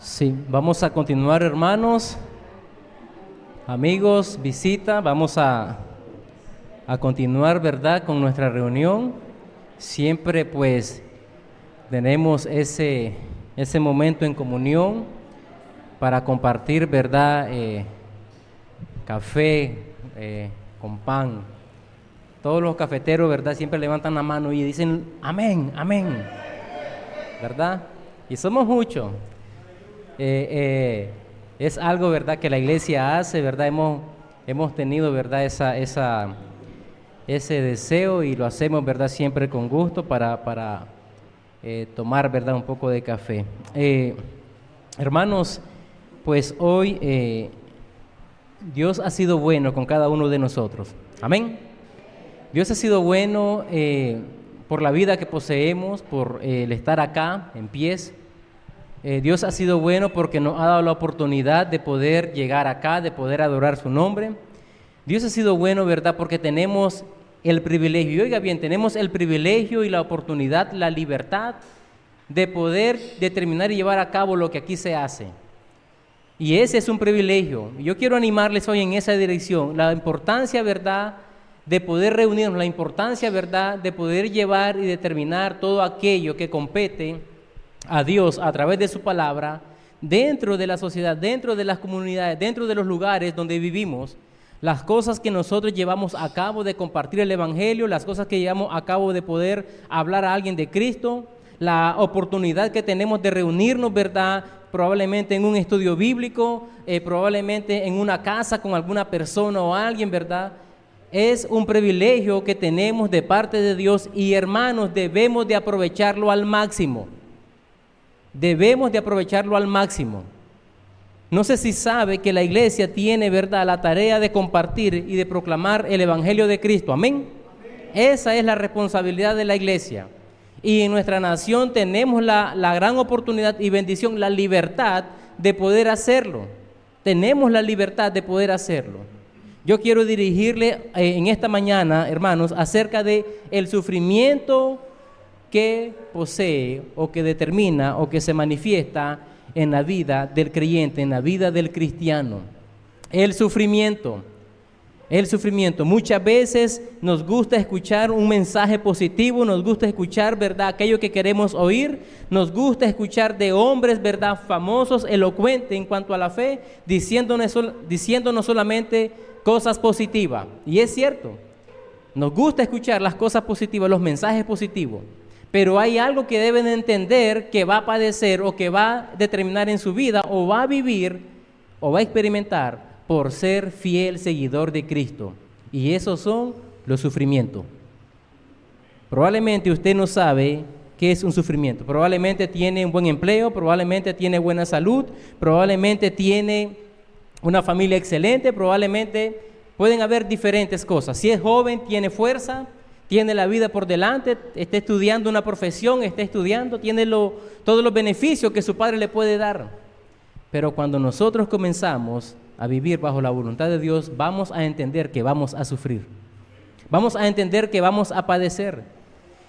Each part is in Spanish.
Sí, vamos a continuar, hermanos, amigos, visita, vamos a continuar, ¿verdad?, con nuestra reunión. Siempre, pues, tenemos ese momento en comunión para compartir, ¿verdad?, café con pan. Todos los cafeteros, ¿verdad?, siempre levantan la mano y dicen, amén, amén, ¿verdad? Y somos muchos. Es algo, ¿verdad?, que la iglesia hace, ¿verdad? Hemos tenido, ¿verdad?, ese deseo y lo hacemos, ¿verdad?, siempre con gusto para tomar, ¿verdad?, un poco de café. Hermanos, pues hoy Dios ha sido bueno con cada uno de nosotros. Amén. Dios ha sido bueno por la vida que poseemos, por el estar acá en pies. Dios ha sido bueno porque nos ha dado la oportunidad de poder llegar acá, de poder adorar su nombre. Dios ha sido bueno, ¿verdad?, porque tenemos el privilegio, y oiga bien, tenemos el privilegio y la oportunidad, la libertad de poder determinar y llevar a cabo lo que aquí se hace. Y ese es un privilegio. Yo quiero animarles hoy en esa dirección, la importancia, ¿verdad?, de poder reunirnos, la importancia, ¿verdad?, de poder llevar y determinar todo aquello que compete a Dios a través de su palabra, dentro de la sociedad, dentro de las comunidades, dentro de los lugares donde vivimos, las cosas que nosotros llevamos a cabo de compartir el evangelio, las cosas que llevamos a cabo de poder hablar a alguien de Cristo, la oportunidad que tenemos de reunirnos, ¿verdad?, probablemente en un estudio bíblico, probablemente en una casa con alguna persona o alguien, ¿verdad? Es un privilegio que tenemos de parte de Dios y, hermanos, debemos de aprovecharlo al máximo. Debemos de aprovecharlo al máximo. No sé si sabe que la iglesia tiene, ¿verdad?, la tarea de compartir y de proclamar el evangelio de Cristo. Amén. Esa es la responsabilidad de la iglesia. Y en nuestra nación tenemos la gran oportunidad y bendición, la libertad de poder hacerlo. Tenemos la libertad de poder hacerlo. Yo quiero dirigirle en esta mañana, hermanos, acerca de el sufrimiento que posee o que determina o que se manifiesta en la vida del creyente, en la vida del cristiano. El sufrimiento. Muchas veces nos gusta escuchar un mensaje positivo, nos gusta escuchar, ¿verdad?, aquello que queremos oír, nos gusta escuchar de hombres, ¿verdad?, famosos, elocuentes en cuanto a la fe, diciéndonos solamente cosas positivas. Y es cierto, nos gusta escuchar las cosas positivas, los mensajes positivos. Pero hay algo que deben entender que va a padecer o que va a determinar en su vida o va a vivir o va a experimentar por ser fiel seguidor de Cristo. Y esos son los sufrimientos. Probablemente usted no sabe qué es un sufrimiento. Probablemente tiene un buen empleo, probablemente tiene buena salud, probablemente tiene una familia excelente, probablemente pueden haber diferentes cosas. Si es joven, tiene fuerza, tiene la vida por delante, está estudiando una profesión, tiene todos los beneficios que su padre le puede dar. Pero cuando nosotros comenzamos a vivir bajo la voluntad de Dios, vamos a entender que vamos a sufrir. Vamos a entender que vamos a padecer.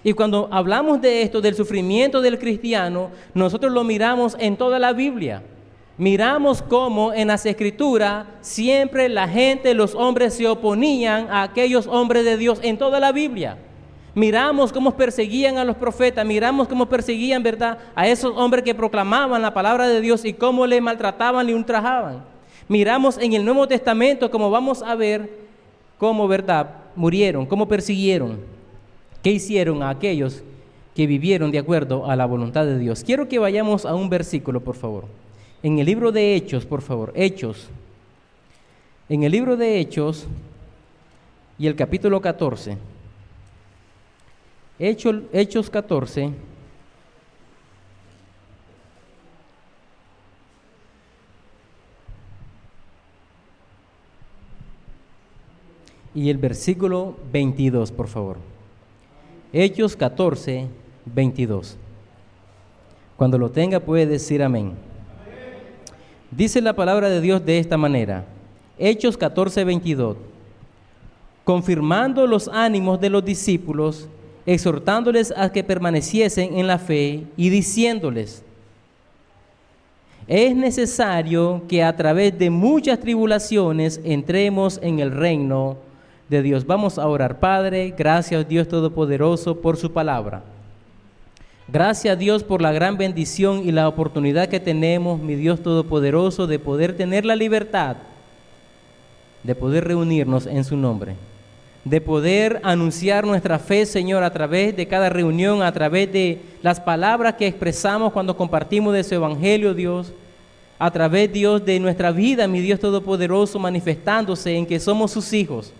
Y cuando hablamos de esto, del sufrimiento del cristiano, nosotros lo miramos en toda la Biblia. Miramos cómo en las Escrituras siempre la gente, los hombres se oponían a aquellos hombres de Dios en toda la Biblia. Miramos cómo perseguían a los profetas, miramos cómo perseguían, ¿verdad?, a esos hombres que proclamaban la palabra de Dios y cómo le maltrataban y ultrajaban. Miramos en el Nuevo Testamento como vamos a ver cómo, ¿verdad?, murieron, cómo persiguieron, qué hicieron a aquellos que vivieron de acuerdo a la voluntad de Dios. Quiero que vayamos a un versículo, por favor. En el libro de Hechos, por favor, Hechos. En el libro de Hechos y el capítulo 14. Hechos 14. Y el versículo 22, por favor. Hechos 14, 22. Cuando lo tenga puede decir amén. Dice la palabra de Dios de esta manera. Hechos 14, 22. Confirmando los ánimos de los discípulos, exhortándoles a que permaneciesen en la fe y diciéndoles: es necesario que a través de muchas tribulaciones entremos en el reino de Dios. Vamos a orar. Padre, gracias Dios Todopoderoso por su palabra. Gracias a Dios por la gran bendición y la oportunidad que tenemos, mi Dios Todopoderoso, de poder tener la libertad de poder reunirnos en su nombre, de poder anunciar nuestra fe, Señor, a través de cada reunión, a través de las palabras que expresamos cuando compartimos de su evangelio, Dios, a través, Dios, de nuestra vida, mi Dios Todopoderoso, manifestándose en que somos sus hijos,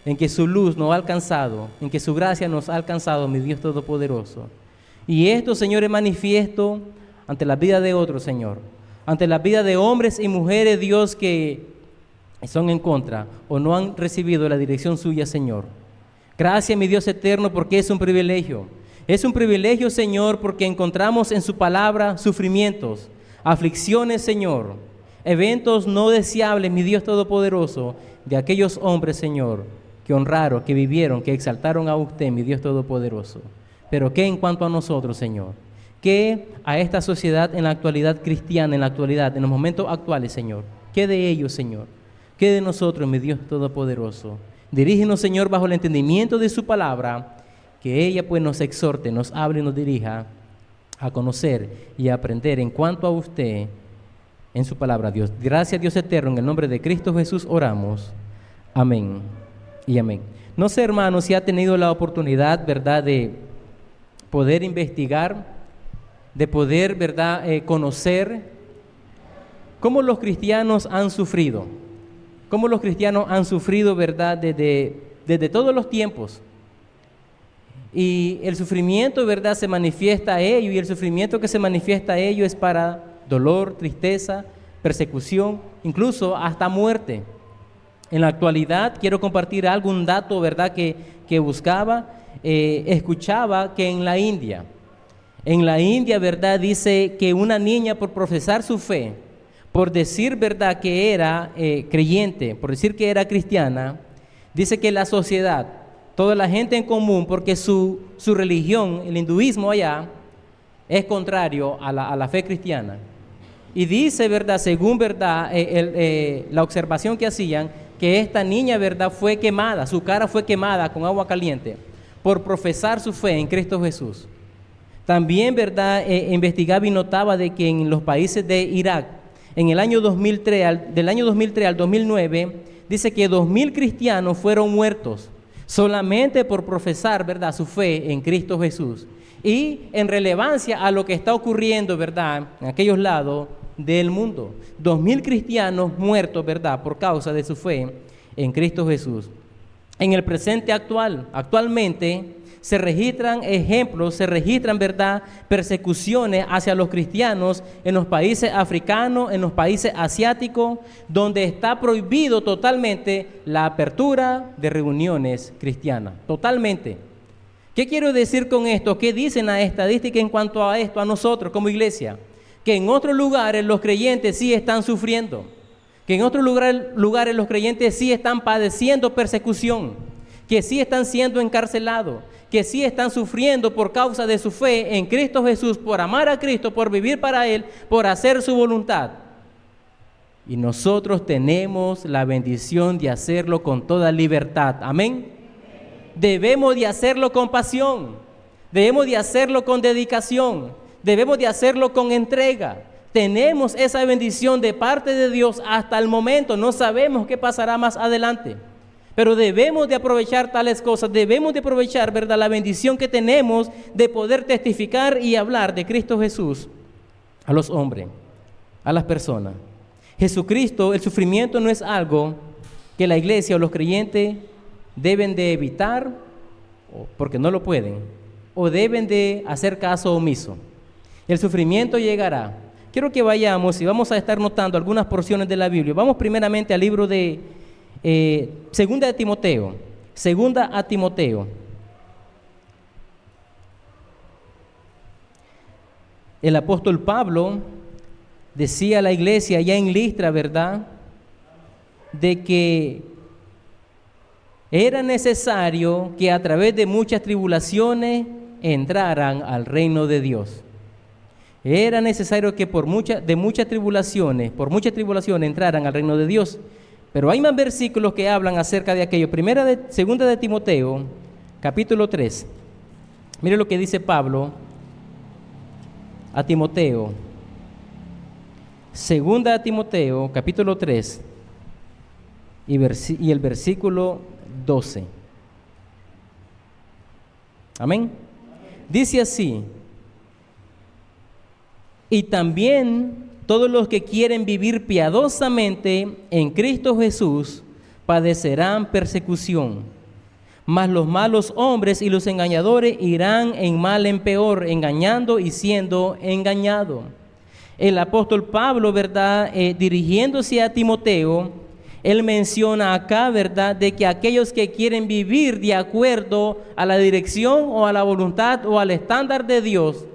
en que su luz nos ha alcanzado, en que su gracia nos ha alcanzado, mi Dios Todopoderoso. Y esto, Señor, es manifiesto ante la vida de otros, Señor, ante la vida de hombres y mujeres, Dios, que son en contra o no han recibido la dirección suya, Señor. Gracias, mi Dios eterno, porque es un privilegio. Es un privilegio, Señor, porque encontramos en su palabra sufrimientos, aflicciones, Señor, eventos no deseables, mi Dios Todopoderoso, de aquellos hombres, Señor, que honraron, que vivieron, que exaltaron a usted, mi Dios Todopoderoso. Pero ¿qué en cuanto a nosotros, Señor? ¿Qué a esta sociedad en la actualidad cristiana, en la actualidad, en los momentos actuales, Señor? ¿Qué de ellos, Señor? ¿Qué de nosotros, mi Dios Todopoderoso? Dirígenos, Señor, bajo el entendimiento de su palabra, que ella pues nos exhorte, nos hable y nos dirija a conocer y a aprender en cuanto a usted en su palabra, Dios. Gracias, Dios eterno, en el nombre de Cristo Jesús oramos. Amén y amén. No sé, hermanos, si ha tenido la oportunidad, ¿verdad?, de poder investigar, de poder, ¿verdad?, conocer cómo los cristianos han sufrido. Cómo los cristianos han sufrido, ¿verdad?, desde todos los tiempos. Y el sufrimiento, ¿verdad?, se manifiesta a ello, y el sufrimiento que se manifiesta a ello es para dolor, tristeza, persecución, incluso hasta muerte. En la actualidad quiero compartir algún dato, ¿verdad?, que buscaba, escuchaba que en la India, ¿verdad?, dice que una niña por profesar su fe, por decir, ¿verdad?, que era creyente, por decir que era cristiana, dice que la sociedad, toda la gente en común, porque su religión, el hinduismo allá, es contrario a la fe cristiana. Y dice, ¿verdad?, según, ¿verdad?, la observación que hacían, que esta niña, ¿verdad?, fue quemada, su cara fue quemada con agua caliente, por profesar su fe en Cristo Jesús. También, ¿verdad?, investigaba y notaba de que en los países de Irak, en el año 2003, del año 2003 al 2009, dice que 2,000 cristianos fueron muertos solamente por profesar, ¿verdad?, su fe en Cristo Jesús. Y en relevancia a lo que está ocurriendo, ¿verdad?, en aquellos lados del mundo. 2,000 cristianos muertos, ¿verdad?, por causa de su fe en Cristo Jesús. En el presente actualmente, se registran ejemplos, ¿verdad?, persecuciones hacia los cristianos en los países africanos, en los países asiáticos, donde está prohibido totalmente la apertura de reuniones cristianas, totalmente. ¿Qué quiero decir con esto? ¿Qué dicen las estadísticas en cuanto a esto a nosotros como iglesia? Que en otros lugares los creyentes sí están sufriendo, que en otros lugares los creyentes sí están padeciendo persecución, que sí están siendo encarcelados, que sí están sufriendo por causa de su fe en Cristo Jesús, por amar a Cristo, por vivir para Él, por hacer su voluntad. Y nosotros tenemos la bendición de hacerlo con toda libertad. Amén. Debemos de hacerlo con pasión, debemos de hacerlo con dedicación, debemos de hacerlo con entrega. Tenemos esa bendición de parte de Dios hasta el momento, no sabemos qué pasará más adelante. Pero debemos de aprovechar tales cosas, debemos de aprovechar, ¿verdad?, la bendición que tenemos de poder testificar y hablar de Cristo Jesús a los hombres, a las personas. Jesucristo, el sufrimiento no es algo que la iglesia o los creyentes deben de evitar porque no lo pueden, o deben de hacer caso omiso. El sufrimiento llegará. Quiero que vayamos y vamos a estar notando algunas porciones de la Biblia. Vamos primeramente al libro de Segunda a Timoteo. El apóstol Pablo decía a la iglesia allá en Listra, ¿verdad?, de que era necesario que a través de muchas tribulaciones entraran al reino de Dios. Era necesario que por muchas tribulaciones entraran al reino de Dios. Pero hay más versículos que hablan acerca de aquello. Segunda de Timoteo, capítulo 3. Mire lo que dice Pablo a Timoteo. Segunda de Timoteo, capítulo 3, y el versículo 12. Amén. Dice así: y también todos los que quieren vivir piadosamente en Cristo Jesús padecerán persecución. Mas los malos hombres y los engañadores irán en mal en peor, engañando y siendo engañados. El apóstol Pablo, ¿verdad? Dirigiéndose a Timoteo, él menciona acá, ¿verdad?, de que aquellos que quieren vivir de acuerdo a la dirección o a la voluntad o al estándar de Dios,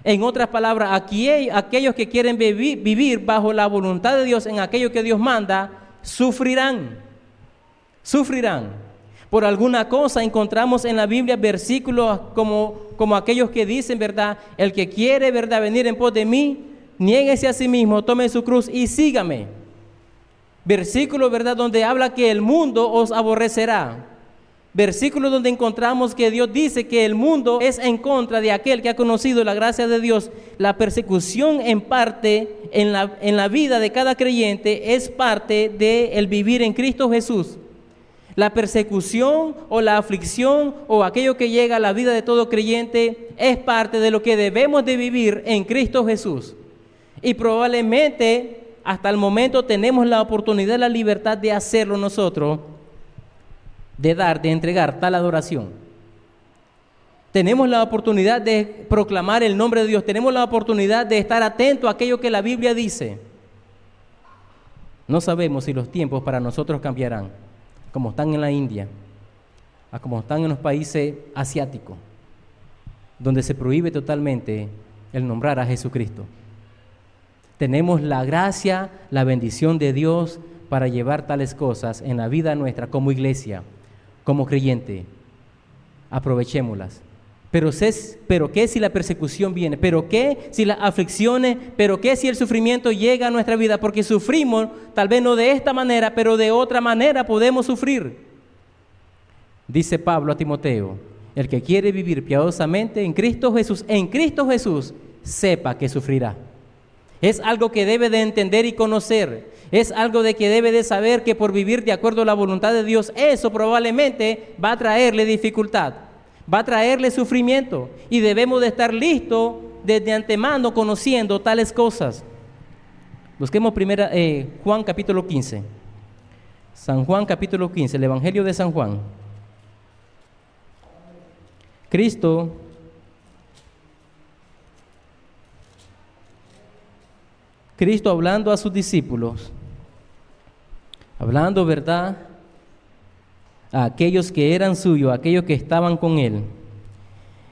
en otras palabras, aquellos que quieren vivir bajo la voluntad de Dios en aquello que Dios manda, sufrirán. Por alguna cosa encontramos en la Biblia versículos como aquellos que dicen, ¿verdad?, el que quiere, ¿verdad?, venir en pos de mí, niéguese a sí mismo, tome su cruz y sígame. Versículo, ¿verdad?, donde habla que el mundo os aborrecerá. Versículo donde encontramos que Dios dice que el mundo es en contra de aquel que ha conocido la gracia de Dios. La persecución en parte en la vida de cada creyente es parte del vivir en Cristo Jesús. La persecución o la aflicción o aquello que llega a la vida de todo creyente es parte de lo que debemos de vivir en Cristo Jesús. Y probablemente hasta el momento tenemos la oportunidad, la libertad de hacerlo nosotros, de entregar tal adoración. Tenemos la oportunidad de proclamar el nombre de Dios, tenemos la oportunidad de estar atentos a aquello que la Biblia dice. No sabemos si los tiempos para nosotros cambiarán, como están en la India, a como están en los países asiáticos, donde se prohíbe totalmente el nombrar a Jesucristo. Tenemos la gracia, la bendición de Dios para llevar tales cosas en la vida nuestra como iglesia, como creyente. Aprovechémoslas. Pero ¿qué si la persecución viene? ¿Pero qué si las aflicciones? ¿Pero qué si el sufrimiento llega a nuestra vida? Porque sufrimos, tal vez no de esta manera, pero de otra manera podemos sufrir. Dice Pablo a Timoteo: el que quiere vivir piadosamente en Cristo Jesús, sepa que sufrirá. Es algo que debe de entender y conocer. Es algo de que debe de saber que por vivir de acuerdo a la voluntad de Dios, eso probablemente va a traerle dificultad, va a traerle sufrimiento. Y debemos de estar listos desde antemano conociendo tales cosas. Busquemos primero Juan capítulo 15. San Juan capítulo 15, el Evangelio de San Juan. Cristo hablando a sus discípulos, hablando, ¿verdad?, a aquellos que eran suyos, a aquellos que estaban con él.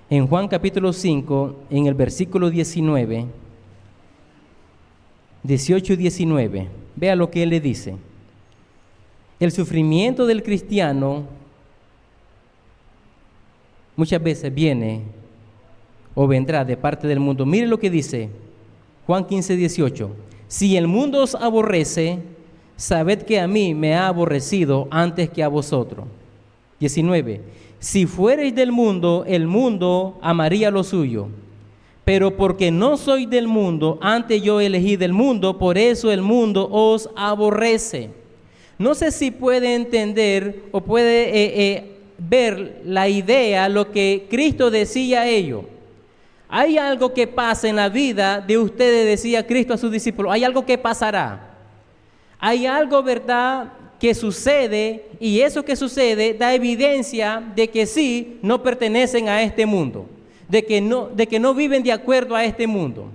En Juan capítulo 5, en el versículo 18 y 19, vea lo que él le dice. El sufrimiento del cristiano muchas veces viene o vendrá de parte del mundo. Mire lo que dice Juan 15, 18. Si el mundo os aborrece, sabed que a mí me ha aborrecido antes que a vosotros. 19. Si fuereis del mundo, el mundo amaría lo suyo. Pero porque no soy del mundo, antes yo elegí del mundo, por eso el mundo os aborrece. No sé si puede entender o puede ver la idea, lo que Cristo decía a ellos. Hay algo que pasa en la vida de ustedes, decía Cristo a sus discípulos, hay algo que pasará. Hay algo, ¿verdad?, que sucede, y eso que sucede da evidencia de que sí, no pertenecen a este mundo, de que no viven de acuerdo a este mundo.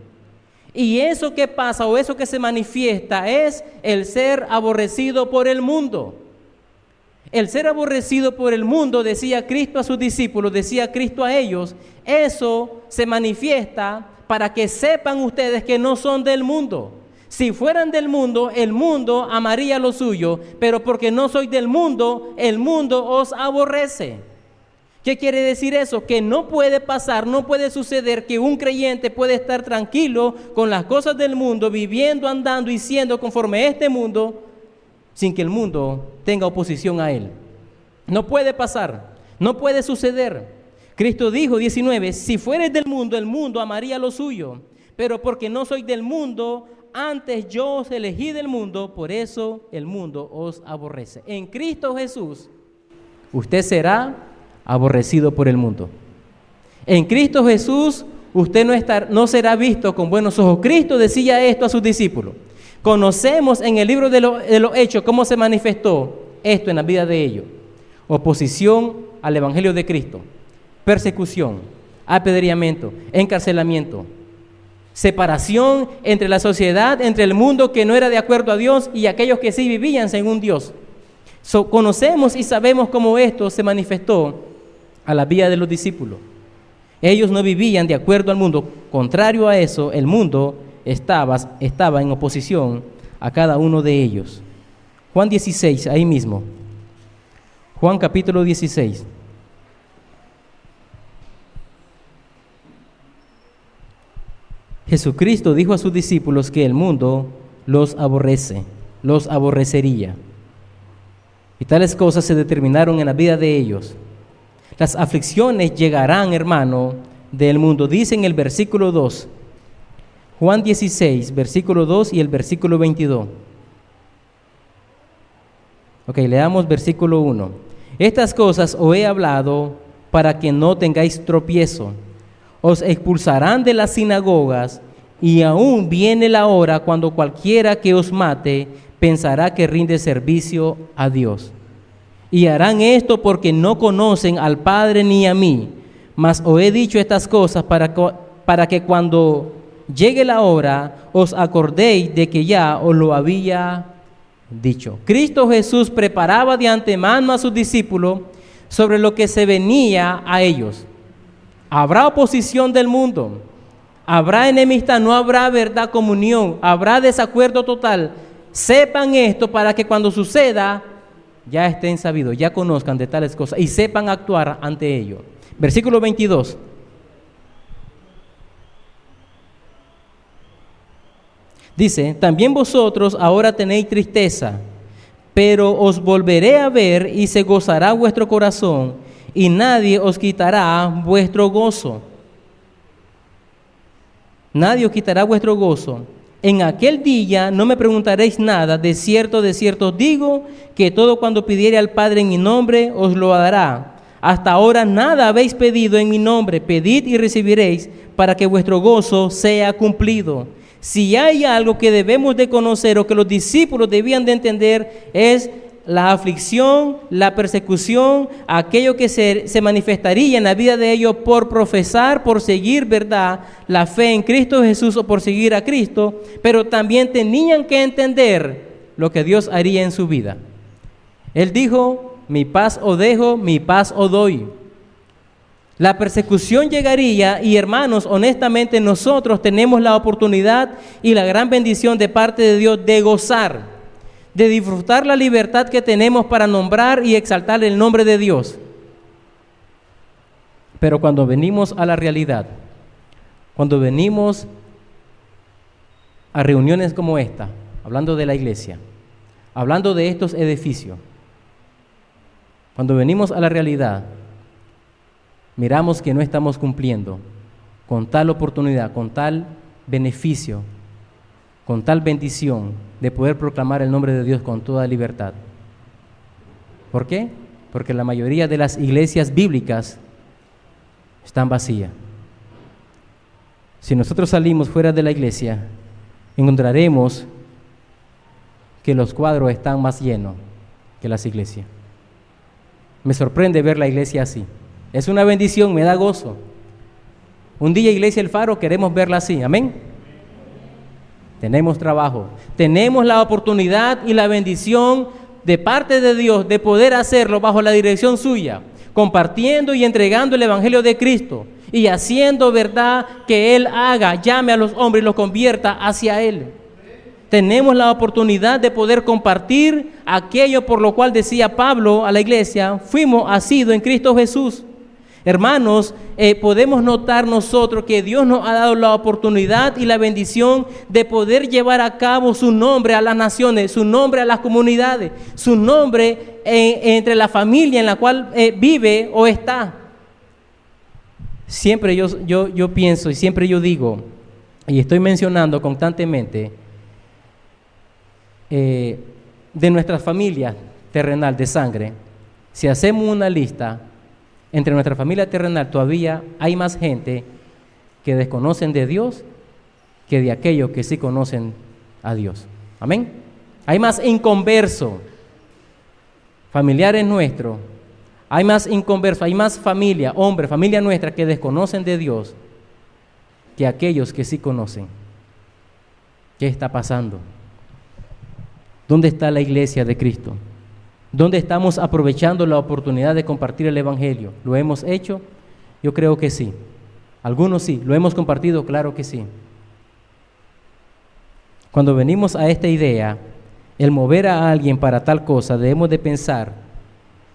Y eso que pasa o eso que se manifiesta es el ser aborrecido por el mundo. El ser aborrecido por el mundo, decía Cristo a sus discípulos, decía Cristo a ellos, eso se manifiesta para que sepan ustedes que no son del mundo. Si fueran del mundo, el mundo amaría lo suyo, pero porque no soy del mundo, el mundo os aborrece. ¿Qué quiere decir eso? Que no puede pasar, no puede suceder que un creyente puede estar tranquilo con las cosas del mundo, viviendo, andando y siendo conforme a este mundo, sin que el mundo tenga oposición a él. No puede pasar, no puede suceder. Cristo dijo, 19, si fueres del mundo, el mundo amaría lo suyo, pero porque no soy del mundo, antes yo os elegí del mundo, por eso el mundo os aborrece. En Cristo Jesús, usted será aborrecido por el mundo. En Cristo Jesús, usted no será visto con buenos ojos. Cristo decía esto a sus discípulos. Conocemos en el libro de los Hechos cómo se manifestó esto en la vida de ellos. Oposición al Evangelio de Cristo, persecución, apedreamiento, encarcelamiento, separación entre la sociedad, entre el mundo que no era de acuerdo a Dios y aquellos que sí vivían según Dios. Conocemos y sabemos cómo esto se manifestó a la vida de los discípulos. Ellos no vivían de acuerdo al mundo. Contrario a eso, el mundo estaba en oposición a cada uno de ellos. Juan 16, ahí mismo. Juan capítulo 16. Jesucristo dijo a sus discípulos que el mundo los aborrecería. Y tales cosas se determinaron en la vida de ellos. Las aflicciones llegarán, hermano, del mundo. Dice en el versículo 2, Juan 16, versículo 2 y el versículo 22. Ok, leamos versículo 1. Estas cosas os he hablado para que no tengáis tropiezo. Os expulsarán de las sinagogas y aún viene la hora cuando cualquiera que os mate pensará que rinde servicio a Dios. Y harán esto porque no conocen al Padre ni a mí. Mas os he dicho estas cosas para que cuando llegue la hora os acordéis de que ya os lo había dicho. Cristo Jesús preparaba de antemano a sus discípulos sobre lo que se venía a ellos. Habrá oposición del mundo, habrá enemistad, no habrá verdad, comunión, habrá desacuerdo total. Sepan esto para que cuando suceda ya estén sabidos, ya conozcan de tales cosas y sepan actuar ante ello. Versículo 22. Dice, también vosotros ahora tenéis tristeza, pero os volveré a ver y se gozará vuestro corazón y nadie os quitará vuestro gozo. Nadie os quitará vuestro gozo. En aquel día no me preguntaréis nada, de cierto os digo, que todo cuando pidiere al Padre en mi nombre, os lo dará. Hasta ahora nada habéis pedido en mi nombre, pedid y recibiréis, para que vuestro gozo sea cumplido. Si hay algo que debemos de conocer o que los discípulos debían de entender es la aflicción, la persecución, aquello que se manifestaría en la vida de ellos por profesar, por seguir, ¿verdad?, la fe en Cristo Jesús o por seguir a Cristo, pero también tenían que entender lo que Dios haría en su vida. Él dijo, mi paz os dejo, mi paz os doy. La persecución llegaría y, hermanos, honestamente nosotros tenemos la oportunidad y la gran bendición de parte de Dios de gozar, de disfrutar la libertad que tenemos para nombrar y exaltar el nombre de Dios. Pero cuando venimos a la realidad, cuando venimos a reuniones como esta, hablando de la iglesia, hablando de estos edificios, cuando venimos a la realidad, miramos que no estamos cumpliendo con tal oportunidad, con tal beneficio, con tal bendición de poder proclamar el nombre de Dios con toda libertad. ¿Por qué? Porque la mayoría de las iglesias bíblicas están vacías. Si nosotros salimos fuera de la iglesia, encontraremos que los cuadros están más llenos que las iglesias. Me sorprende ver la iglesia así. Es una bendición, me da gozo. Un día, Iglesia El Faro, queremos verla así, amén. Tenemos trabajo, tenemos la oportunidad y la bendición de parte de Dios de poder hacerlo bajo la dirección suya, compartiendo y entregando el Evangelio de Cristo y haciendo verdad que Él haga, llame a los hombres y los convierta hacia Él. Tenemos la oportunidad de poder compartir aquello por lo cual decía Pablo a la iglesia, fuimos asidos en Cristo Jesús. Hermanos, podemos notar nosotros que Dios nos ha dado la oportunidad y la bendición de poder llevar a cabo su nombre a las naciones, su nombre a las comunidades, su nombre entre la familia en la cual vive o está. Siempre yo pienso y siempre yo digo, y estoy mencionando constantemente, de nuestra familia terrenal de sangre, si hacemos una lista, entre nuestra familia terrenal todavía hay más gente que desconocen de Dios que de aquellos que sí conocen a Dios. Amén. Hay más inconversos, familiares nuestros, hay más inconversos, hay más familia, hombres, familia nuestra que desconocen de Dios que aquellos que sí conocen. ¿Qué está pasando? ¿Dónde está la iglesia de Cristo? ¿Dónde estamos aprovechando la oportunidad de compartir el Evangelio? ¿Lo hemos hecho? Yo creo que sí. Algunos sí. ¿Lo hemos compartido? Claro que sí. Cuando venimos a esta idea, el mover a alguien para tal cosa, debemos de pensar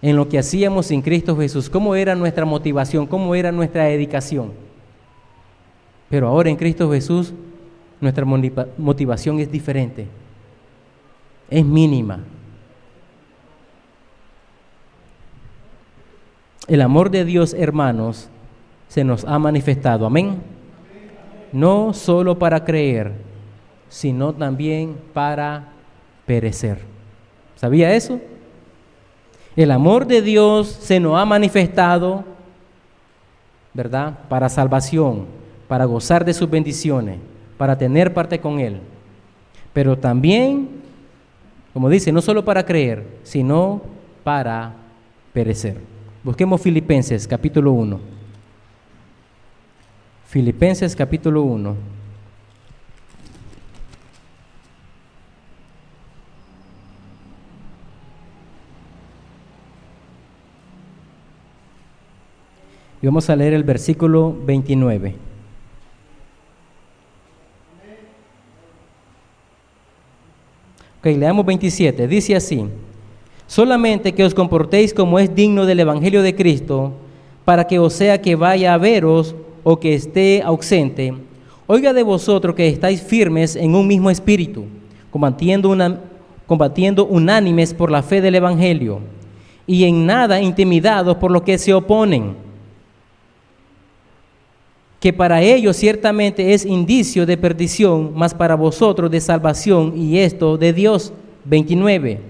en lo que hacíamos sin Cristo Jesús, cómo era nuestra motivación, cómo era nuestra dedicación. Pero ahora en Cristo Jesús, nuestra motivación es diferente. Es mínima. El amor de Dios, hermanos, se nos ha manifestado. Amén. No solo para creer, sino también para perecer. ¿Sabía eso? El amor de Dios se nos ha manifestado, ¿verdad? Para salvación, para gozar de sus bendiciones, para tener parte con Él. Pero también, como dice, no solo para creer, sino para perecer. Busquemos Filipenses capítulo 1. Filipenses capítulo 1. Y vamos a leer el versículo 29. Ok, leamos 27. Dice así: solamente que os comportéis como es digno del Evangelio de Cristo, para que os sea que vaya a veros o que esté ausente, oiga de vosotros que estáis firmes en un mismo espíritu, combatiendo unánimes por la fe del Evangelio, y en nada intimidados por los que se oponen, que para ellos ciertamente es indicio de perdición, mas para vosotros de salvación, y esto de Dios. 29.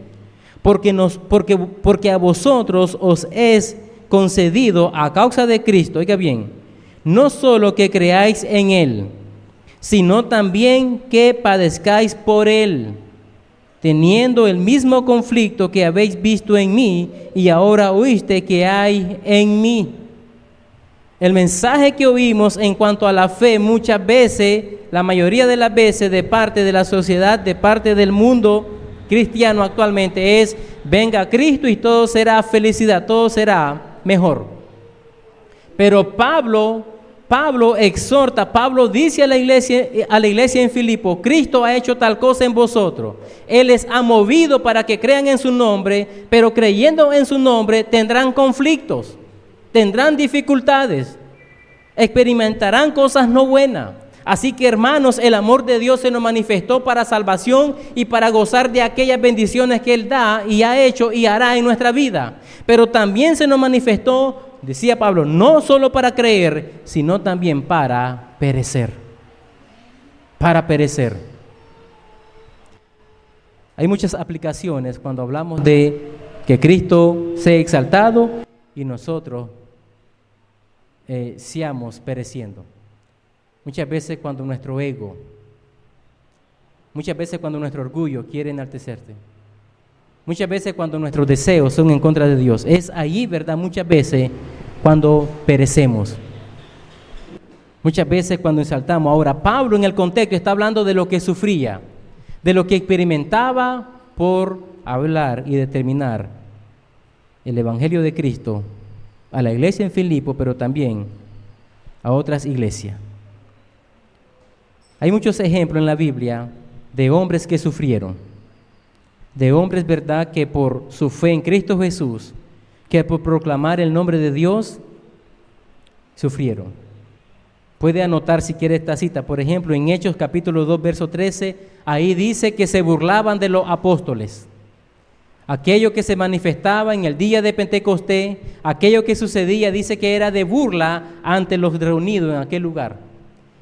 Porque a vosotros os es concedido a causa de Cristo, oiga bien, no solo que creáis en Él, sino también que padezcáis por Él, teniendo el mismo conflicto que habéis visto en mí y ahora oíste que hay en mí. El mensaje que oímos en cuanto a la fe muchas veces, la mayoría de las veces de parte de la sociedad, de parte del mundo cristiano actualmente es: venga Cristo y todo será felicidad, todo será mejor. Pero Pablo exhorta, Pablo dice a la iglesia en Filipo: Cristo ha hecho tal cosa en vosotros. Él les ha movido para que crean en su nombre, pero creyendo en su nombre tendrán conflictos, tendrán dificultades, experimentarán cosas no buenas. Así que, hermanos, el amor de Dios se nos manifestó para salvación y para gozar de aquellas bendiciones que Él da y ha hecho y hará en nuestra vida. Pero también se nos manifestó, decía Pablo, no solo para creer, sino también para perecer. Para perecer. Hay muchas aplicaciones cuando hablamos de que Cristo sea exaltado y nosotros seamos pereciendo. Muchas veces cuando nuestro ego, muchas veces cuando nuestro orgullo quiere enaltecerse, muchas veces cuando nuestros deseos son en contra de Dios, es ahí, ¿verdad? Muchas veces cuando perecemos. Muchas veces cuando exaltamos. Ahora, Pablo en el contexto está hablando de lo que sufría, de lo que experimentaba por hablar y determinar el Evangelio de Cristo a la iglesia en Filipo, pero también a otras iglesias. Hay muchos ejemplos en la Biblia de hombres que sufrieron, de hombres, ¿verdad?, que por su fe en Cristo Jesús, que por proclamar el nombre de Dios, sufrieron. Puede anotar si quiere esta cita. Por ejemplo, en Hechos capítulo 2, verso 13, ahí dice que se burlaban de los apóstoles. Aquello que se manifestaba en el día de Pentecostés, aquello que sucedía, dice que era de burla ante los reunidos en aquel lugar.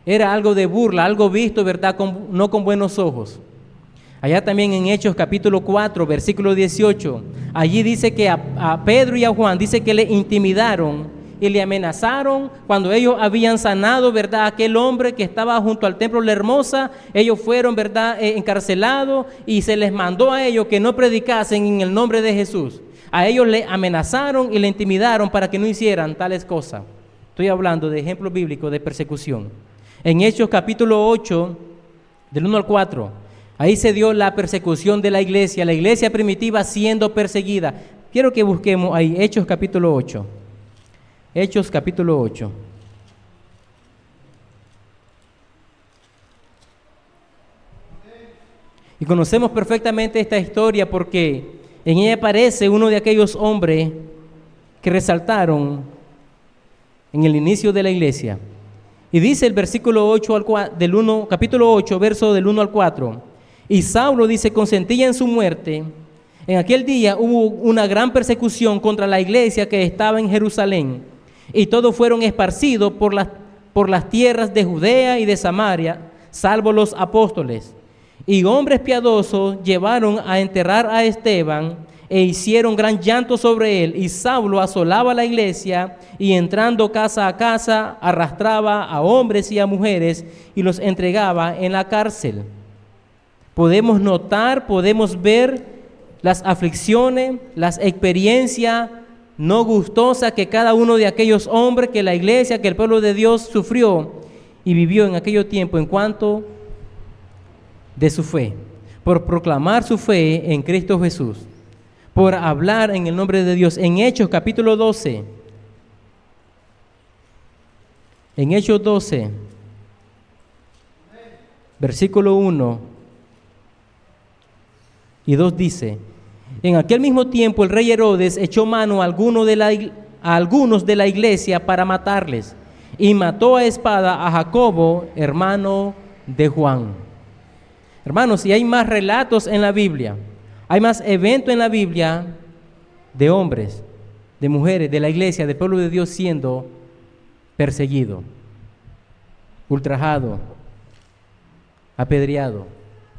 Era algo de burla, algo visto, ¿verdad? No con buenos ojos. Allá también en Hechos capítulo 4, versículo 18, allí dice que a Pedro y a Juan, dice que le intimidaron y le amenazaron cuando ellos habían sanado, ¿verdad?, a aquel hombre que estaba junto al templo La Hermosa. Ellos fueron, ¿verdad?, encarcelados, y se les mandó a ellos que no predicasen en el nombre de Jesús. A ellos le amenazaron y le intimidaron para que no hicieran tales cosas. Estoy hablando de ejemplos bíblicos de persecución. En Hechos capítulo 8, del 1 al 4, ahí se dio la persecución de la iglesia primitiva siendo perseguida. Quiero que busquemos ahí, Hechos capítulo 8. Hechos capítulo 8. Y conocemos perfectamente esta historia porque en ella aparece uno de aquellos hombres que resaltaron en el inicio de la iglesia. Y dice el versículo 8 capítulo 8, verso del 1 al 4. Y Saulo, dice, consentía en su muerte. En aquel día hubo una gran persecución contra la iglesia que estaba en Jerusalén. Y todos fueron esparcidos por las tierras de Judea y de Samaria, salvo los apóstoles. Y hombres piadosos llevaron a enterrar a Esteban e hicieron gran llanto sobre él. Y Saulo asolaba la iglesia y entrando casa a casa arrastraba a hombres y a mujeres y los entregaba en la cárcel. Podemos notar, podemos ver las aflicciones, las experiencias no gustosa que cada uno de aquellos hombres, que la iglesia, que el pueblo de Dios sufrió y vivió en aquello tiempo en cuanto de su fe, por proclamar su fe en Cristo Jesús, por hablar en el nombre de Dios. En Hechos capítulo 12, en Hechos 12, versículo 1 y 2 dice: en aquel mismo tiempo el rey Herodes echó mano a algunos de la iglesia para matarles, y mató a espada a Jacobo, hermano de Juan. Hermanos, y hay más relatos en la Biblia, hay más eventos en la Biblia de hombres, de mujeres, de la iglesia, del pueblo de Dios siendo perseguido, ultrajado, apedreado.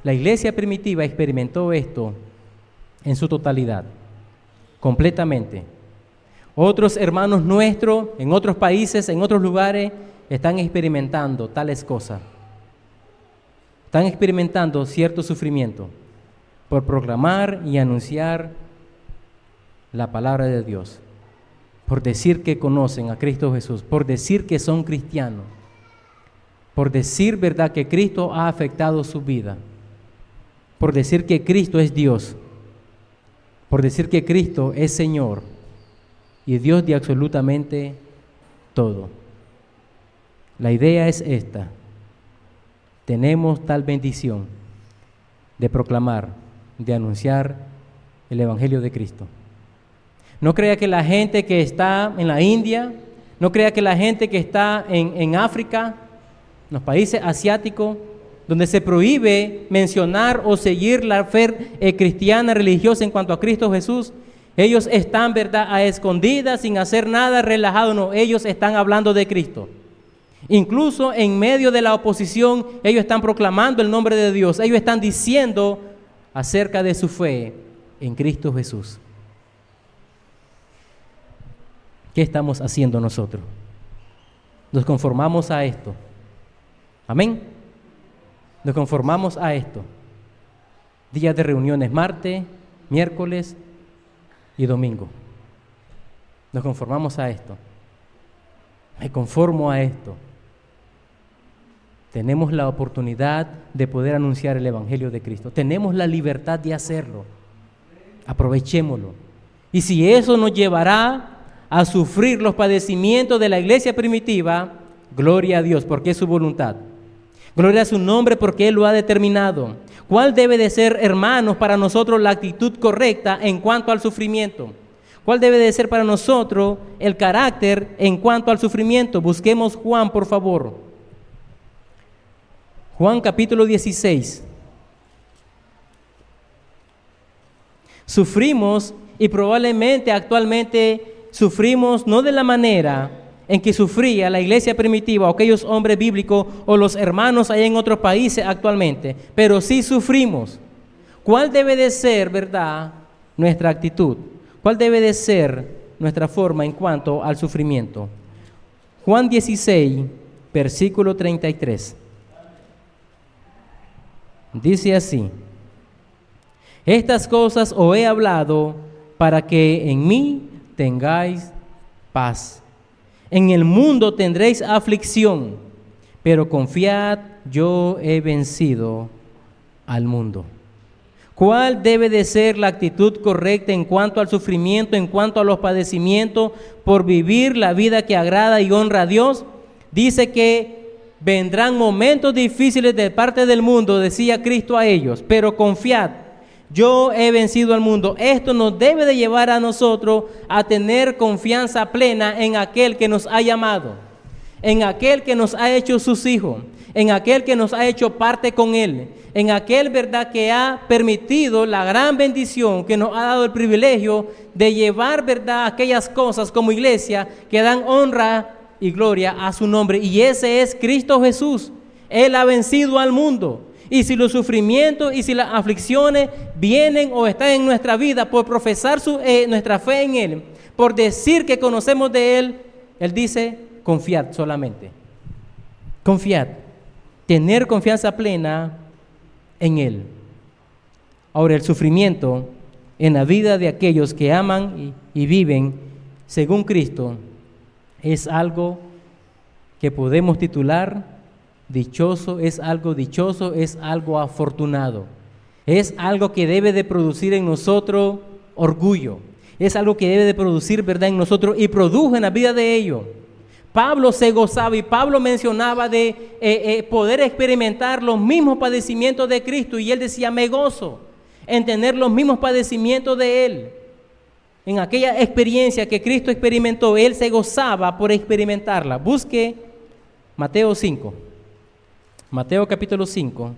La iglesia primitiva experimentó esto en su totalidad, completamente. Otros hermanos nuestros en otros países, en otros lugares, están experimentando tales cosas. Están experimentando cierto sufrimiento por proclamar y anunciar la palabra de Dios, por decir que conocen a Cristo Jesús, por decir que son cristianos, por decir, verdad, que Cristo ha afectado su vida, por decir que Cristo es Dios, por decir que Cristo es Señor y Dios de absolutamente todo. La idea es esta: tenemos tal bendición de proclamar, de anunciar el Evangelio de Cristo. No crea que la gente que está en la India, no crea que la gente que está en África, en los países asiáticos, donde se prohíbe mencionar o seguir la fe cristiana religiosa en cuanto a Cristo Jesús, ellos están, verdad, a escondidas, sin hacer nada, relajado. No, ellos están hablando de Cristo. Incluso en medio de la oposición, ellos están proclamando el nombre de Dios. Ellos están diciendo acerca de su fe en Cristo Jesús. ¿Qué estamos haciendo nosotros? Nos conformamos a esto. Amén. Nos conformamos a esto. Días de reuniones martes, miércoles y domingo. Nos conformamos a esto. Me conformo a esto. Tenemos la oportunidad de poder anunciar el Evangelio de Cristo. Tenemos la libertad de hacerlo. Aprovechémoslo. Y si eso nos llevará a sufrir los padecimientos de la iglesia primitiva, gloria a Dios, porque es su voluntad. Gloria a su nombre, porque Él lo ha determinado. ¿Cuál debe de ser, hermanos, para nosotros la actitud correcta en cuanto al sufrimiento? ¿Cuál debe de ser para nosotros el carácter en cuanto al sufrimiento? Busquemos Juan, por favor. Juan capítulo 16. Sufrimos y probablemente actualmente sufrimos no de la manera en que sufría la iglesia primitiva o aquellos hombres bíblicos o los hermanos allá en otros países actualmente, pero sí sufrimos. ¿Cuál debe de ser, verdad, nuestra actitud? ¿Cuál debe de ser nuestra forma en cuanto al sufrimiento? Juan 16, versículo 33. Dice así: estas cosas os he hablado para que en mí tengáis paz. En el mundo tendréis aflicción, pero confiad, yo he vencido al mundo. ¿Cuál debe de ser la actitud correcta en cuanto al sufrimiento, en cuanto a los padecimientos, por vivir la vida que agrada y honra a Dios? Dice que vendrán momentos difíciles de parte del mundo, decía Cristo a ellos, pero confiad, yo he vencido al mundo. Esto nos debe de llevar a nosotros a tener confianza plena en aquel que nos ha llamado, en aquel que nos ha hecho sus hijos, en aquel que nos ha hecho parte con Él, en aquel, verdad, que ha permitido la gran bendición, que nos ha dado el privilegio de llevar, verdad, aquellas cosas como iglesia que dan honra y gloria a su nombre. Y ese es Cristo Jesús. Él ha vencido al mundo. Y si los sufrimientos y si las aflicciones vienen o están en nuestra vida por profesar nuestra fe en Él, por decir que conocemos de Él, Él dice, confiad solamente. Confiad. Tener confianza plena en Él. Ahora, el sufrimiento en la vida de aquellos que aman y viven según Cristo es algo que podemos titular dichoso, es algo dichoso, es algo afortunado. Es algo que debe de producir en nosotros orgullo. Es algo que debe de producir, verdad, en nosotros y produjo en la vida de ellos. Pablo se gozaba y Pablo mencionaba de poder experimentar los mismos padecimientos de Cristo, y él decía, me gozo en tener los mismos padecimientos de Él. En aquella experiencia que Cristo experimentó, Él se gozaba por experimentarla. Busque Mateo 5, Mateo capítulo 5,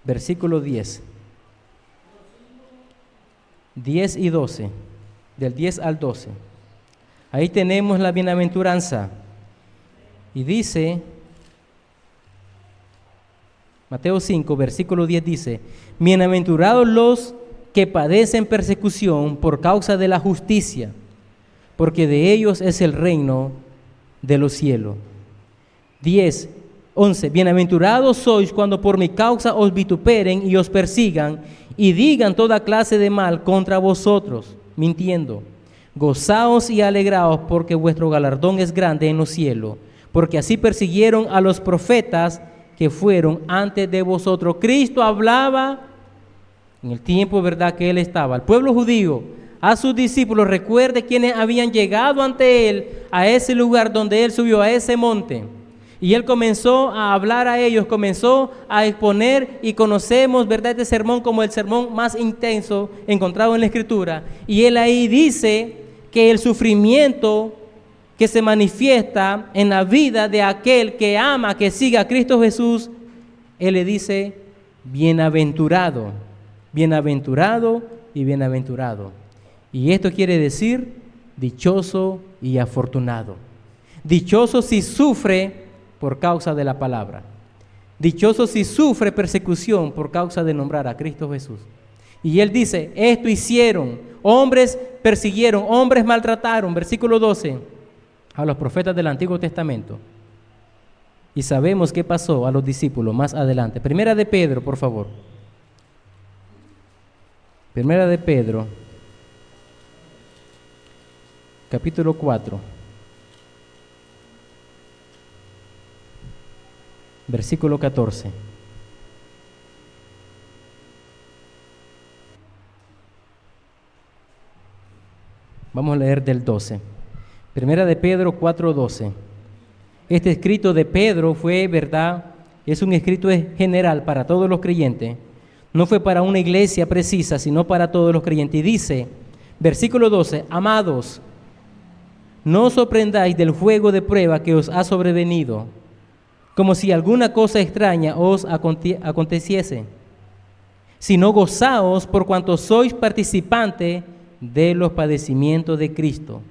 versículo 10. 10 y 12, del 10 al 12. Ahí tenemos la bienaventuranza. Y dice, Mateo 5, versículo 10 dice, bienaventurados los que padecen persecución por causa de la justicia, porque de ellos es el reino de los cielos. 11, bienaventurados sois cuando por mi causa os vituperen y os persigan y digan toda clase de mal contra vosotros, mintiendo. Gozaos y alegraos, porque vuestro galardón es grande en los cielos, porque así persiguieron a los profetas que fueron antes de vosotros. Cristo hablaba en el tiempo, verdad, que Él estaba. Al pueblo judío, a sus discípulos, recuerde quienes habían llegado ante Él a ese lugar donde Él subió, a ese monte. Y Él comenzó a hablar a ellos, comenzó a exponer, y conocemos, verdad, este sermón como el sermón más intenso encontrado en la Escritura. Y Él ahí dice que el sufrimiento que se manifiesta en la vida de aquel que ama, que siga a Cristo Jesús, Él le dice, bienaventurado, bienaventurado y bienaventurado. Y esto quiere decir dichoso y afortunado. Dichoso si sufre por causa de la palabra. Dichoso si sufre persecución por causa de nombrar a Cristo Jesús. Y Él dice, esto hicieron, hombres persiguieron, hombres maltrataron, versículo 12, a los profetas del Antiguo Testamento. Y sabemos qué pasó a los discípulos más adelante. Primera de Pedro, por favor. Primera de Pedro, capítulo 4. Versículo 14. Vamos a leer del 12. Primera de Pedro 4:12. Este escrito de Pedro fue, verdad, es un escrito general para todos los creyentes. No fue para una iglesia precisa, sino para todos los creyentes. Y dice, Versículo 12. Amados, no os sorprendáis del fuego de prueba que os ha sobrevenido, como si alguna cosa extraña os aconteciese, sino gozaos por cuanto sois participantes de los padecimientos de Cristo,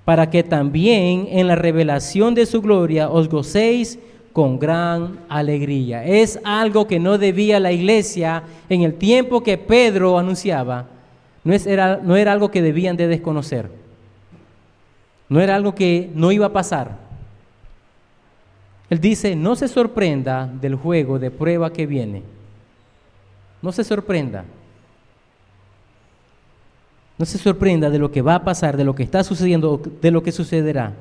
para que también en la revelación de su gloria os gocéis con gran alegría. Es algo que no debía la iglesia en el tiempo que Pedro anunciaba. No era algo que debían de desconocer. No era algo que no iba a pasar. Él dice, no se sorprenda del juego de prueba que viene. No se sorprenda. No se sorprenda de lo que va a pasar, de lo que está sucediendo, de lo que sucederá.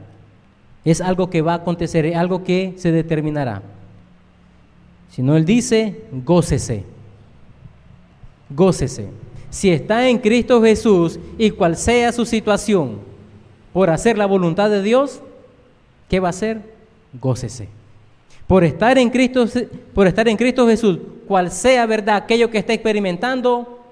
Es algo que va a acontecer, es algo que se determinará. Si no, él dice, gócese. Gócese. Si está en Cristo Jesús y cual sea su situación, por hacer la voluntad de Dios, ¿qué va a hacer? Gócese. Por estar en Cristo Jesús, cual sea verdad aquello que está experimentando,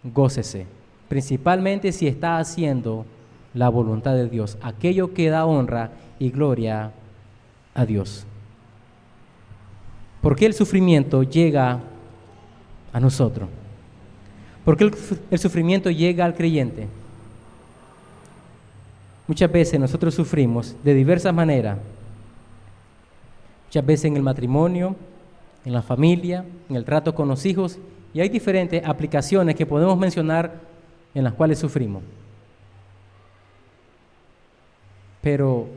gócese. Principalmente si está haciendo la voluntad de Dios, aquello que da honra y gloria a Dios. ¿Por qué el sufrimiento llega a nosotros? ¿Por qué el sufrimiento llega al creyente? Muchas veces nosotros sufrimos de diversas maneras. Muchas veces en el matrimonio, en la familia, en el trato con los hijos, y hay diferentes aplicaciones que podemos mencionar en las cuales sufrimos. Pero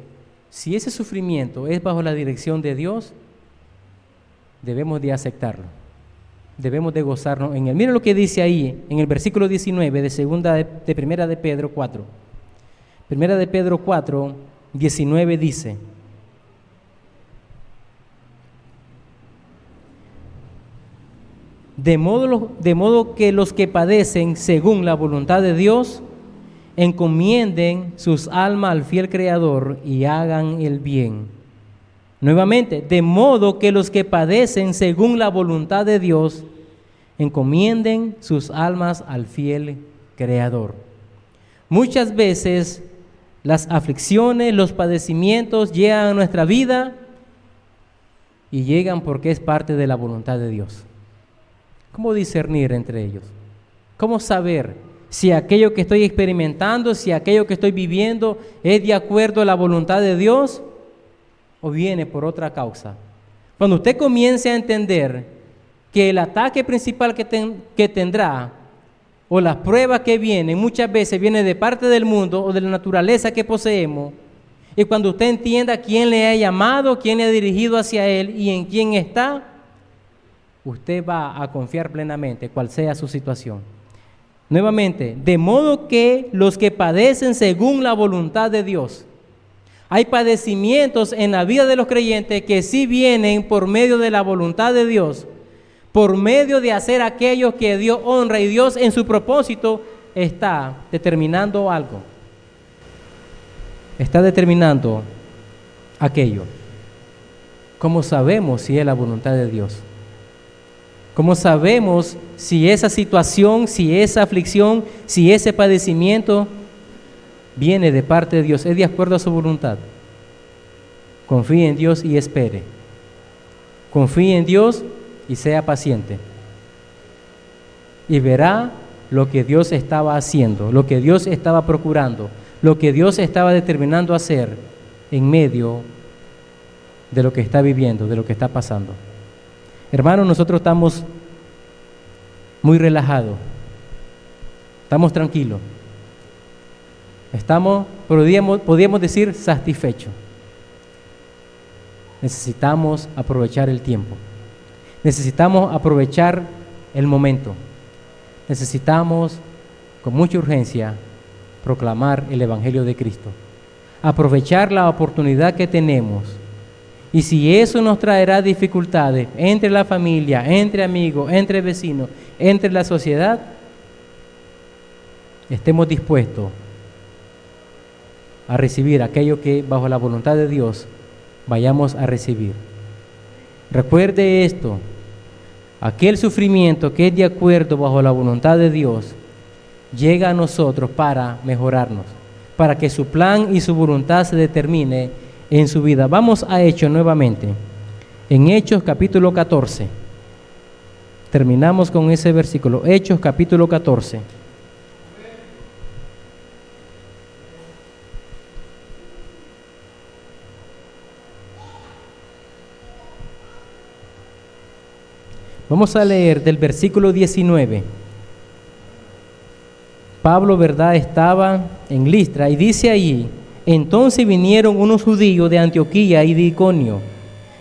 si ese sufrimiento es bajo la dirección de Dios, debemos de aceptarlo. Debemos de gozarnos en él. Mira lo que dice ahí en el versículo 19 de Primera de Pedro 4. Primera de Pedro 4, 19 dice: de modo que los que padecen según la voluntad de Dios encomienden sus almas al fiel Creador y hagan el bien. Nuevamente, de modo que los que padecen según la voluntad de Dios encomienden sus almas al fiel Creador. Muchas veces las aflicciones, los padecimientos llegan a nuestra vida y llegan porque es parte de la voluntad de Dios. ¿Cómo discernir entre ellos? ¿Cómo saber si aquello que estoy experimentando, si aquello que estoy viviendo es de acuerdo a la voluntad de Dios o viene por otra causa? Cuando usted comience a entender que el ataque principal que tendrá o las pruebas que vienen muchas veces vienen de parte del mundo o de la naturaleza que poseemos, y cuando usted entienda quién le ha llamado, quién le ha dirigido hacia él y en quién está, usted va a confiar plenamente, cual sea su situación. Nuevamente, de modo que los que padecen según la voluntad de Dios. Hay padecimientos en la vida de los creyentes que sí vienen por medio de la voluntad de Dios, por medio de hacer aquello que Dios honra, y Dios en su propósito está determinando algo. Está determinando aquello. ¿Cómo sabemos si es la voluntad de Dios? ¿Cómo sabemos si esa situación, si esa aflicción, si ese padecimiento viene de parte de Dios, es de acuerdo a su voluntad? Confíe en Dios y espere. Confíe en Dios y sea paciente. Y verá lo que Dios estaba haciendo, lo que Dios estaba procurando, lo que Dios estaba determinando hacer en medio de lo que está viviendo, de lo que está pasando. Hermanos, nosotros estamos muy relajados, estamos tranquilos, podríamos decir satisfechos. Necesitamos aprovechar el tiempo, necesitamos aprovechar el momento, necesitamos con mucha urgencia proclamar el Evangelio de Cristo, aprovechar la oportunidad que tenemos. Y si eso nos traerá dificultades entre la familia, entre amigos, entre vecinos, entre la sociedad, estemos dispuestos a recibir aquello que bajo la voluntad de Dios vayamos a recibir. Recuerde esto: aquel sufrimiento que es de acuerdo bajo la voluntad de Dios llega a nosotros para mejorarnos, para que su plan y su voluntad se determine en su vida. Vamos a Hechos nuevamente, en Hechos capítulo 14. Terminamos con ese versículo, Hechos capítulo 14. Vamos a leer del versículo 19. Pablo, ¿verdad?, estaba en Listra y dice allí: entonces vinieron unos judíos de Antioquía y de Iconio,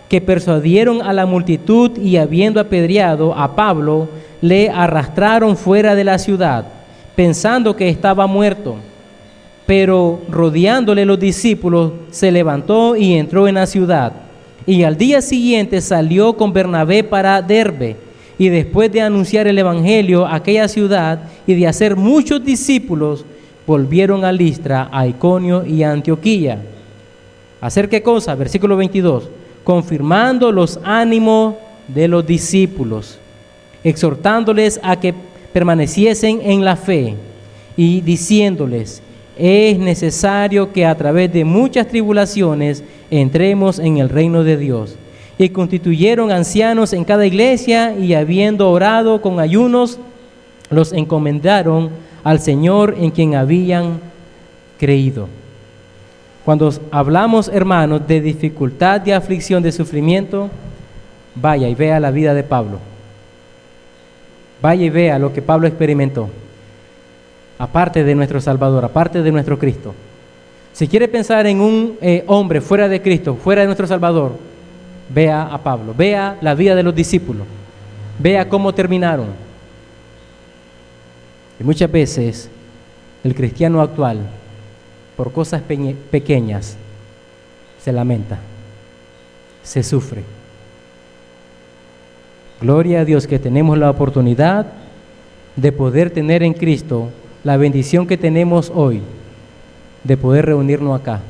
que persuadieron a la multitud y habiendo apedreado a Pablo, le arrastraron fuera de la ciudad, pensando que estaba muerto. Pero rodeándole los discípulos, se levantó y entró en la ciudad. Y al día siguiente salió con Bernabé para Derbe, y después de anunciar el evangelio a aquella ciudad y de hacer muchos discípulos, volvieron a Listra, a Iconio y a Antioquía. ¿Hacer qué cosa? Versículo 22. Confirmando los ánimos de los discípulos, exhortándoles a que permaneciesen en la fe y diciéndoles: es necesario que a través de muchas tribulaciones entremos en el reino de Dios. Y constituyeron ancianos en cada iglesia, y habiendo orado con ayunos, los encomendaron al Señor en quien habían creído. Cuando hablamos, hermanos, de dificultad, de aflicción, de sufrimiento, vaya y vea la vida de Pablo. Vaya y vea lo que Pablo experimentó, aparte de nuestro Salvador, aparte de nuestro Cristo. Si quiere pensar en un hombre fuera de Cristo, fuera de nuestro Salvador, vea a Pablo, vea la vida de los discípulos, vea cómo terminaron. Y muchas veces el cristiano actual, por cosas pequeñas, se lamenta, se sufre. Gloria a Dios que tenemos la oportunidad de poder tener en Cristo la bendición que tenemos hoy, de poder reunirnos acá,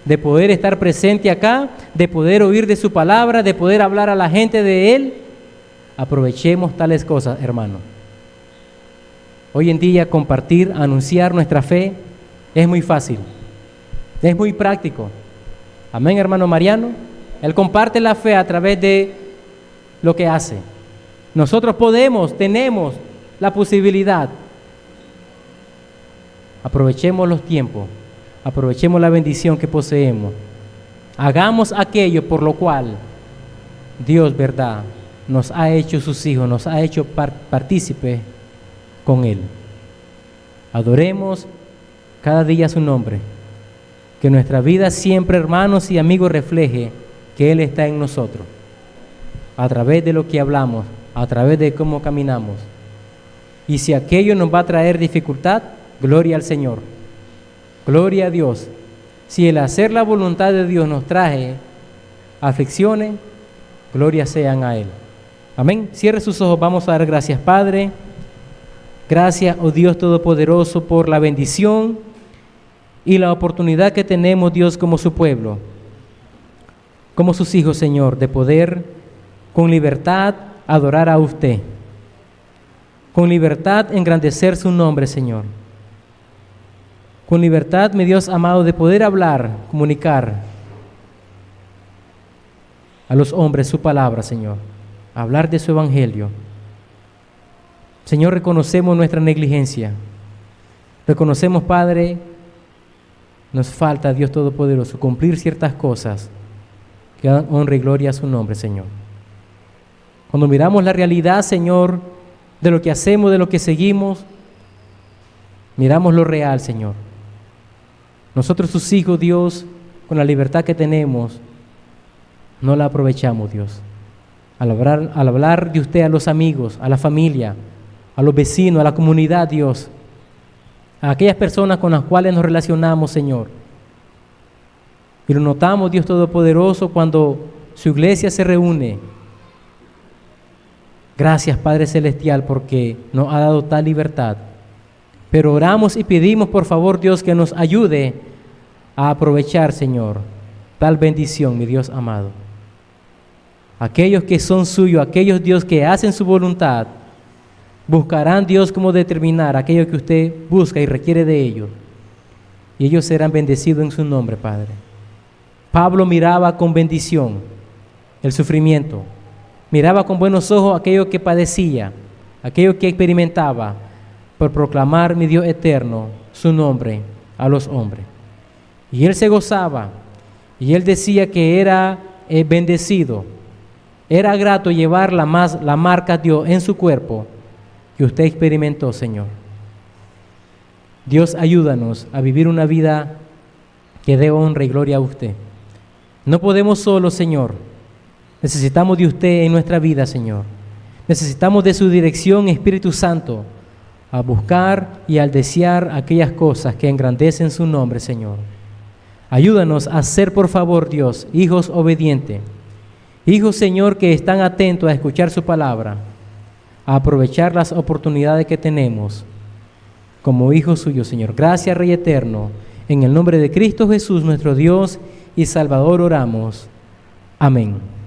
de poder estar presente acá, de poder oír de su palabra, de poder hablar a la gente de Él. Aprovechemos tales cosas, hermano. Hoy en día compartir, anunciar nuestra fe es muy fácil, es muy práctico. Amén, hermano Mariano. Él comparte la fe a través de lo que hace. Nosotros tenemos la posibilidad. Aprovechemos los tiempos, aprovechemos la bendición que poseemos. Hagamos aquello por lo cual Dios, ¿verdad?, nos ha hecho sus hijos, nos ha hecho partícipes con Él. Adoremos cada día su nombre. Que nuestra vida siempre, hermanos y amigos, refleje que Él está en nosotros, a través de lo que hablamos, a través de cómo caminamos. Y si aquello nos va a traer dificultad, gloria al Señor, gloria a Dios. Si el hacer la voluntad de Dios nos trae aflicciones, gloria sean a Él. Amén. Cierre sus ojos, vamos a dar gracias, Padre. Gracias, oh Dios Todopoderoso, por la bendición y la oportunidad que tenemos, Dios, como su pueblo, como sus hijos, Señor, de poder con libertad adorar a usted, con libertad engrandecer su nombre, Señor, con libertad, mi Dios amado, de poder hablar, comunicar a los hombres su palabra, Señor, hablar de su evangelio. Señor, reconocemos nuestra negligencia, reconocemos, Padre, nos falta, Dios Todopoderoso, cumplir ciertas cosas que dan honra y gloria a su nombre, Señor. Cuando miramos la realidad, Señor, de lo que hacemos, de lo que seguimos, miramos lo real, Señor. Nosotros, sus hijos, Dios, con la libertad que tenemos, no la aprovechamos, Dios. Al hablar de usted a los amigos, a la familia, a los vecinos, a la comunidad, Dios, a aquellas personas con las cuales nos relacionamos, Señor. Y lo notamos, Dios Todopoderoso, cuando su iglesia se reúne. Gracias, Padre Celestial, porque nos ha dado tal libertad. Pero oramos y pedimos, por favor, Dios, que nos ayude a aprovechar, Señor, tal bendición, mi Dios amado. Aquellos que son suyos, aquellos, Dios, que hacen su voluntad, Buscarán, Dios, cómo determinar aquello que usted busca y requiere de ellos. Y ellos serán bendecidos en su nombre, Padre. Pablo miraba con bendición el sufrimiento. Miraba con buenos ojos aquello que padecía, aquello que experimentaba, por proclamar, mi Dios eterno, su nombre a los hombres. Y él se gozaba, y él decía que era bendecido. Era grato llevar la marca de Dios en su cuerpo que usted experimentó, Señor. Dios, ayúdanos a vivir una vida que dé honra y gloria a usted. No podemos solos, Señor. Necesitamos de usted en nuestra vida, Señor. Necesitamos de su dirección, Espíritu Santo, a buscar y al desear aquellas cosas que engrandecen su nombre, Señor. Ayúdanos a ser, por favor, Dios, hijos obedientes. Hijos, Señor, que están atentos a escuchar su palabra, a aprovechar las oportunidades que tenemos como hijos suyos, Señor. Gracias, Rey eterno. En el nombre de Cristo Jesús, nuestro Dios y Salvador, oramos. Amén.